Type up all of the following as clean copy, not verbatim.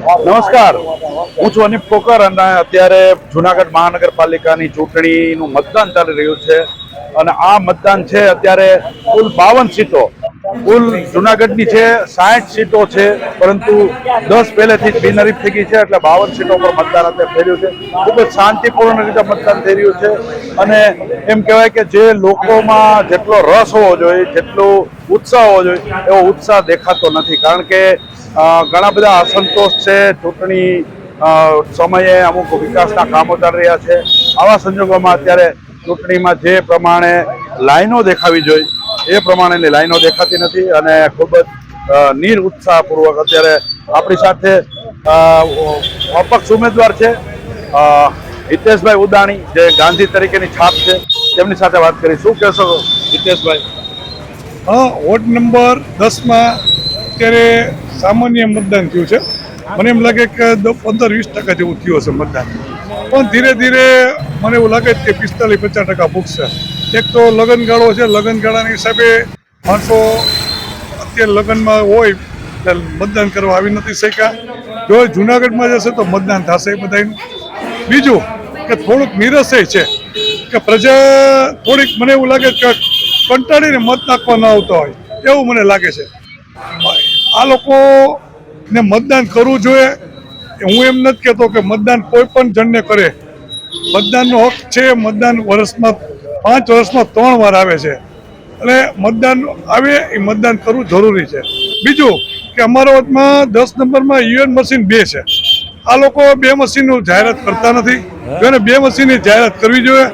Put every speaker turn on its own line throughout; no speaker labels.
નમસ્કાર, હું છું અનિપ કોકર અને અત્યારે જુનાગઢ મહાનગરપાલિકાની ચૂંટણીનું મતદાન ચાલી રહ્યું છે અને આ મતદાન છે અત્યારે કુલ 52 સીટો, કુલ જુનાગઢની છે 60 સીટો છે, પરંતુ 10 પહેલેથી જ બિનહરીફ થઈ ગઈ છે, એટલે 52 સીટો પર મતદાન અત્યારે થઈ રહ્યું છે. ખૂબ જ શાંતિપૂર્ણ રીતે મતદાન થઈ રહ્યું છે અને એમ કહેવાય કે જે લોકોમાં જેટલો રસ હોવો જોઈએ, જેટલો ઉત્સાહ હોવો જોઈએ, એવો ઉત્સાહ દેખાતો નથી. કારણ કે ઘણા બધા અસંતોષ છે. ચૂંટણી સમયે અમુક વિકાસના કામો ચાલી રહ્યા છે. આવા સંજોગોમાં અત્યારે ચૂંટણીમાં જે પ્રમાણે લાઈનો દેખાવી જોઈએ એ પ્રમાણેની લાઈનો દેખાતી નથી અને ખૂબ જ નિરુત્સાહપૂર્વક અત્યારે આપણી સાથે અપક્ષ ઉમેદવાર છે હિતેશભાઈ ઉદાણી, જે ગાંધી તરીકેની છાપ છે, તેમની સાથે વાત કરી. શું કહેશો હિતેશભાઈ?
વોર્ડ નંબર 10માં અત્યારે સામાન્ય મતદાન થયું છે. મને એમ લાગે કે 15-20% જેવું થયું હશે મતદાન, પણ ધીરે ધીરે મને એવું લાગે કે 45-50% પૂગશે. એક તો લગ્નગાળો છે, લગ્નગાળાની હિસાબે માણસો અત્યારે લગ્નમાં હોય એટલે મતદાન કરવા આવી નથી શક્યા. જો જુનાગઢમાં જશે તો મતદાન થશે બધાનું. બીજું કે થોડુંક નિરસય છે કે પ્રજા થોડીક, મને એવું લાગે કે કંટાળીને મત નાખવા ન આવતા હોય એવું મને લાગે છે. આ લોકોને મતદાન કરવું જોઈએ. હું એમ નથી કહેતો કે મતદાન કોઈ પણ જણને કરે. મતદાનનો હક છે. મતદાન વર્ષમાં 5 વર્ષમાં 3 વાર આવે છે, એટલે મતદાન આવે એ મતદાન કરવું જરૂરી છે. બીજું કે અમારા વોર્ડમાં 10 નંબરમાં ઈવીએમ મશીન 2 છે. આ લોકો 2 મશીનનું જાહેરાત કરતા નથી. જેને 2 મશીનની જાહેરાત કરવી જોઈએ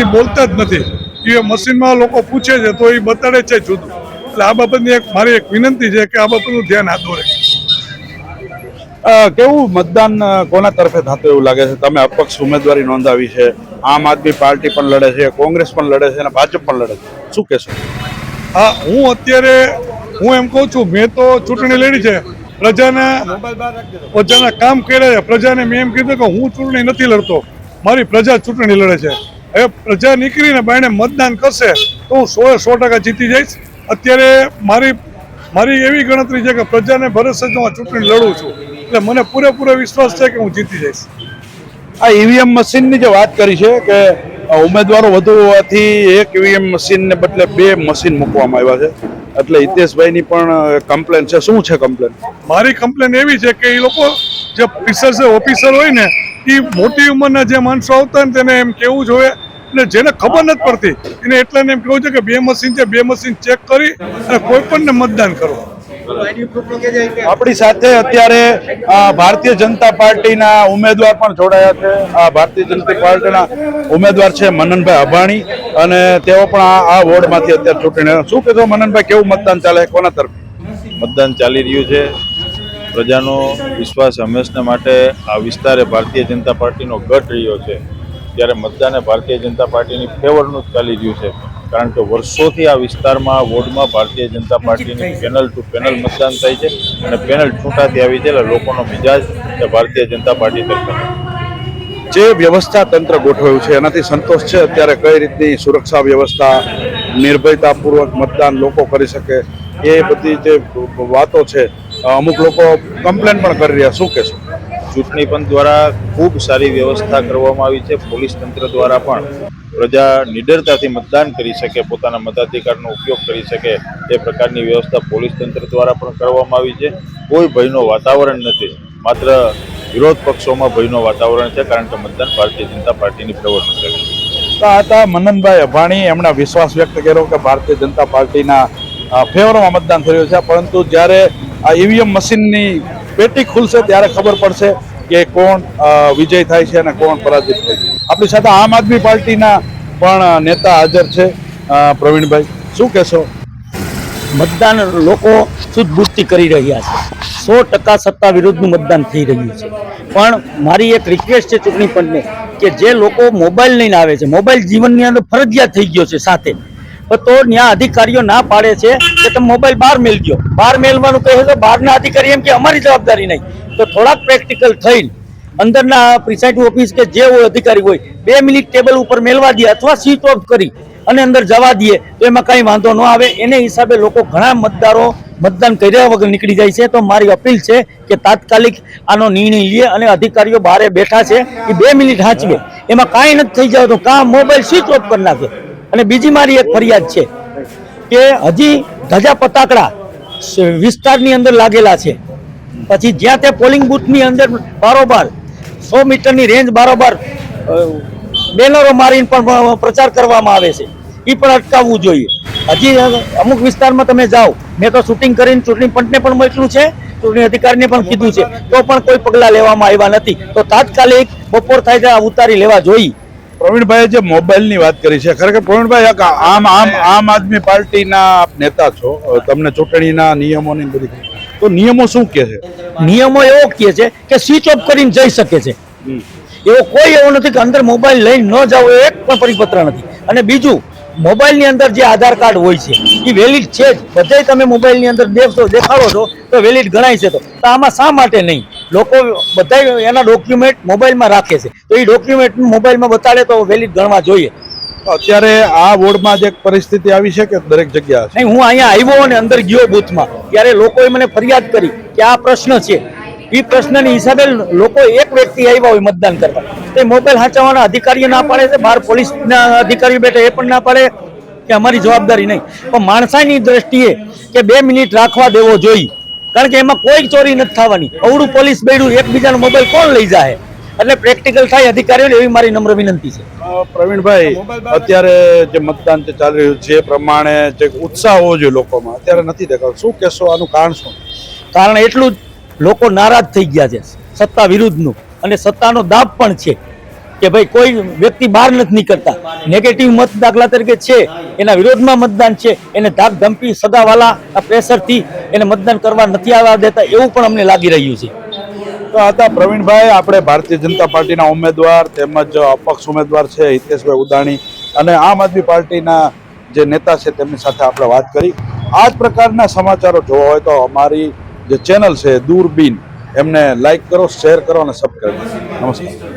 એ બોલતા જ નથી. એ મશીનમાં લોકો પૂછે છે તો એ બતાડે છે જુદું. એટલે આ બાબતની મારી એક વિનંતી છે કે આ બાબતનું ધ્યાન આ દોરે.
કેવું મતદાન કોના તરફે થતું એવું લાગે છે? તમે અપક્ષ ઉમેદવારી નોંધાવી છે, આમ આદમી પાર્ટી પણ લડે છે, કોંગ્રેસ પણ લડે છે અને ભાજપ પણ લડે છે. શું કહેશો?
હા, હું એમ કહું છું, મેં તો ચૂંટણી લડી છે, પ્રજાના કામ કર્યા છે. પ્રજાને મેં એમ કીધું કે હું ચૂંટણી નથી લડતો, મારી પ્રજા ચૂંટણી લડે છે. હવે પ્રજા નીકળીને બાયણે મતદાન કરશે તો હું 100% જીતી જઈશ. અત્યારે મારી એવી ગણતરી છે કે પ્રજાને ભરોસે જ હું ચૂંટણી લડું છું, એટલે મને પૂરેપૂરો વિશ્વાસ છે કે હું જીતી જઈશ.
આ ઈવીએમ મશીનની જે વાત કરી છે કે ઉમેદવારો વધુ હોવાથી એક ઈવીએમ મશીનને બદલે 2 મશીન મૂકવામાં આવ્યા છે, એટલે હિતેશભાઈની પણ કમ્પ્લેન છે. શું છે કમ્પ્લેન?
મારી કમ્પ્લેન એવી છે કે એ લોકો જે ઓફિસર હોય ને, એ મોટી ઉંમરના જે માણસો આવતા ને તેને એમ કેવું જોઈએ, અને જેને ખબર નથી પડતી એને એટલાને એમ કેવું છે કે 2 મશીન છે, 2 મશીન ચેક કરી અને કોઈ પણને મતદાન કરો.
આપણી સાથે અત્યારે ભારતીય જનતા પાર્ટીના ઉમેદવાર પણ જોડાયા છે. ભારતીય જનતા પાર્ટીના ઉમેદવાર છે મનનભાઈ અભાણી અને તેઓ પણ આ વોર્ડમાંથી અત્યારે ચૂંટણી. શું કહેશો મનનભાઈ, કેવું મતદાન ચાલે, કોના તરફ
મતદાન ચાલી રહ્યું છે? પ્રજાનો વિશ્વાસ હંમેશા માટે આ વિસ્તારે ભારતીય જનતા પાર્ટીનો ગઢ રહ્યો છે, ત્યારે મતદાન ભારતીય જનતા પાર્ટીની ફેવરનું જ ચાલી રહ્યું છે. કારણ કે વર્ષોથી આ વિસ્તારમાં વોર્ડમાં ભારતીય જનતા પાર્ટીની પેનલ ટુ પેનલ મતદાન થાય છે અને પેનલ છૂટાથી આવી છે, એટલે લોકોનો મિજાજ એ ભારતીય જનતા પાર્ટી તરફ.
જે વ્યવસ્થા તંત્ર ગોઠવાયું છે એનાથી સંતોષ છે? અત્યારે કઈ રીતની સુરક્ષા વ્યવસ્થા, નિર્ભયતાપૂર્વક મતદાન લોકો કરી શકે, એ બધી જે વાતો છે, અમુક લોકો કમ્પ્લેન પણ કરી રહ્યા. શું કહેશો?
ચૂંટણી પંચ દ્વારા ખૂબ સારી વ્યવસ્થા કરવામાં આવી છે. પોલીસ તંત્ર દ્વારા પણ પ્રજા નિડરતાથી મતદાન કરી શકે, પોતાના મતાધિકારનો ઉપયોગ કરી શકે એ પ્રકારની વ્યવસ્થા પોલીસ તંત્ર દ્વારા પણ કરવામાં આવી છે. કોઈ ભયનો વાતાવરણ નથી, માત્ર વિરોધ પક્ષોમાં ભયનો વાતાવરણ છે, કારણ કે મતદાન ભારતીય જનતા પાર્ટીની ફેવરનું છે.
તો આ હતા મનનભાઈ અભાણી. એમણે વિશ્વાસ વ્યક્ત કર્યો કે ભારતીય જનતા પાર્ટીના ફેવરમાં મતદાન થઈ રહ્યું છે, પરંતુ જ્યારે આ ઈવીએમ મશીનની પેટી ખુલશે ત્યારે ખબર પડશે કે કોણ વિજય થાય છે અને કોણ પરાજિત થાય છે. આપણી સાથે આમ આદમી પાર્ટીના પણ નેતા હાજર છે. પ્રવીણભાઈ, શું કહેશો?
મતદાન લોકો શુદ્ધબુદ્ધિ કરી રહ્યા છે. 100% સત્તા વિરુદ્ધનું મતદાન થઈ રહ્યું છે. પણ મારી એક રિક્વેસ્ટ છે ચૂંટણી પંચને કે જે લોકો મોબાઈલ લઈને આવે છે, મોબાઈલ જીવનની અંદર ફરજિયાત થઈ ગયો છે સાથે, તો ત્યાં અધિકારીઓ ના પાડે છે કે તમે મોબાઈલ બહાર મેલ દો. બહાર મેલવાનું કહે છે બહારના અધિકારી એમ કે અમારી જવાબદારી નહીં. તો થોડાક પ્રેક્ટિકલ થઈને અંદરના પ્રિસાઇડિંગ ઓફિસ કે જે હોય અધિકારી હોય 2 મિનિટ ટેબલ ઉપર મેલવા દે અથવા સ્વિચ ઓફ કરી અને અંદર જવા દઈએ તો એમાં કઈ વાંધો ન આવે. એને હિસાબે લોકો ઘણા મતદારો મતદાન કર્યા વગર નીકળી જાય છે. તો મારી અપીલ છે કે તાત્કાલિક આનો નિર્ણય લે અને અધિકારીઓ બહાર બેઠા છે એ 2 મિનિટ હાંચવે, એમાં કાંઈ નથી થઈ જાય તો કાં મોબાઈલ સ્વિચ ઓફ કરી નાખે. અને બીજી મારી એક ફરિયાદ છે કે હજી ધજા પતાકડા વિસ્તારની અંદર લાગેલા છે, પછી જ્યાં તે પોલિંગ બૂથની અંદર બારોબાર 100 મીટરની રેન્જ બારોબાર બેનરો મારીને પણ પ્રચાર કરવામાં આવે છે, એ પણ અટકાવવું જોઈએ. હજી અમુક વિસ્તારમાં તમે જાઓ, મેં તો શૂટિંગ કરીને ચૂંટણી પંચને પણ મોકલ્યું છે, ચૂંટણી અધિકારીને પણ કીધું છે, તો પણ કોઈ પગલાં લેવામાં આવ્યા નથી. તો તાત્કાલિક બપોર થાય ત્યાં ઉતારી લેવા જોઈએ.
પ્રવીણભાઈએ જે મોબાઈલની વાત કરી છે, ખરેખર પ્રવીણભાઈ એક આમ આદમી પાર્ટીના આપ નેતા છો, તમને ચૂંટણીના નિયમોની બધી તો નિયમો શું કહે છે?
નિયમો એવો કહે છે કે સ્વિચ ઓફ કરીને જઈ શકે છે, એવો કોઈ એવો નથી કે અંદર મોબાઈલ લઈને ન જાવ, એક પણ પરિપત્ર નથી. અને બીજું, મોબાઈલની અંદર જે આધાર કાર્ડ હોય છે એ વેલિડ છે જ, બધે તમે મોબાઈલની અંદર દેખાડો છો તો વેલિડ ગણાય છે. તો આમાં શા માટે નહીં? લોકો બધા એના ડોક્યુમેન્ટ મોબાઈલમાં રાખે છે, તો એ ડોક્યુમેન્ટ મોબાઈલમાં બતાડે તો વેલિડ ગણવા જોઈએ.
અત્યારે આ વોર્ડમાં જે પરિસ્થિતિ આવી છે કે દરેક જગ્યા
નહીં, હું અહીંયા આવ્યો અને અંદર ગયો બૂથમાં, ત્યારે લોકોએ મને ફરિયાદ કરી કે આ પ્રશ્ન છે. એ પ્રશ્નની હિસાબે લોકો એક વ્યક્તિ આવ્યા હોય મતદાન કરવા, તે મોબાઈલ હાંચવાના અધિકારીઓ ના પાડે છે, બહાર પોલીસના અધિકારીઓ બેઠા એ પણ ના પાડે કે અમારી જવાબદારી નહીં. પણ માણસાઈની દ્રષ્ટિએ કે 2 મિનિટ રાખવા દેવો જોઈએ, કારણ કે એમાં કોઈ ચોરી નથી થવાની. અવળું પોલીસ બેડું એકબીજાનો મોબાઈલ કોણ લઈ જાય? એટલે પ્રેક્ટિકલ થાય અધિકારીઓને, એવી મારી નમ્ર વિનંતી છે.
પ્રવીણભાઈ, અત્યારે જે મતદાન જે ચાલી રહ્યું છે એ પ્રમાણે જે ઉત્સાહ હોવો જોઈએ લોકોમાં, અત્યારે નથી દેખાતો. શું કહેશો, આનું કારણ શું?
કારણ એટલું જ લોકો નારાજ થઈ ગયા છે સત્તા વિરુદ્ધનું, અને સત્તાનો દાબ પણ છે કે ભાઈ કોઈ વ્યક્તિ બહાર નથી નીકળતા. નેગેટિવ મત દાખલા તરીકે છે, એના વિરોધમાં મતદાન છે, એને ધાક ધમકી સગાવાલા પ્રેશરથી એને મતદાન કરવા નથી આવવા દેતા, એવું પણ અમને લાગી રહ્યું છે.
તો આ હતા પ્રવીણભાઈ, આપણે ભારતીય જનતા પાર્ટીના ઉમેદવાર તેમજ અપક્ષ ઉમેદવાર છે હિતેશભાઈ ઉદાણી, અને આમ આદમી પાર્ટીના જે નેતા છે તેમની સાથે આપણે વાત કરી. આ જ પ્રકારના સમાચારો જોવા હોય તો અમારી જે ચેનલ છે દૂરબીન, એમને લાઈક કરો, શેર કરો અને સબસ્ક્રાઈબ કરો. નમસ્કાર.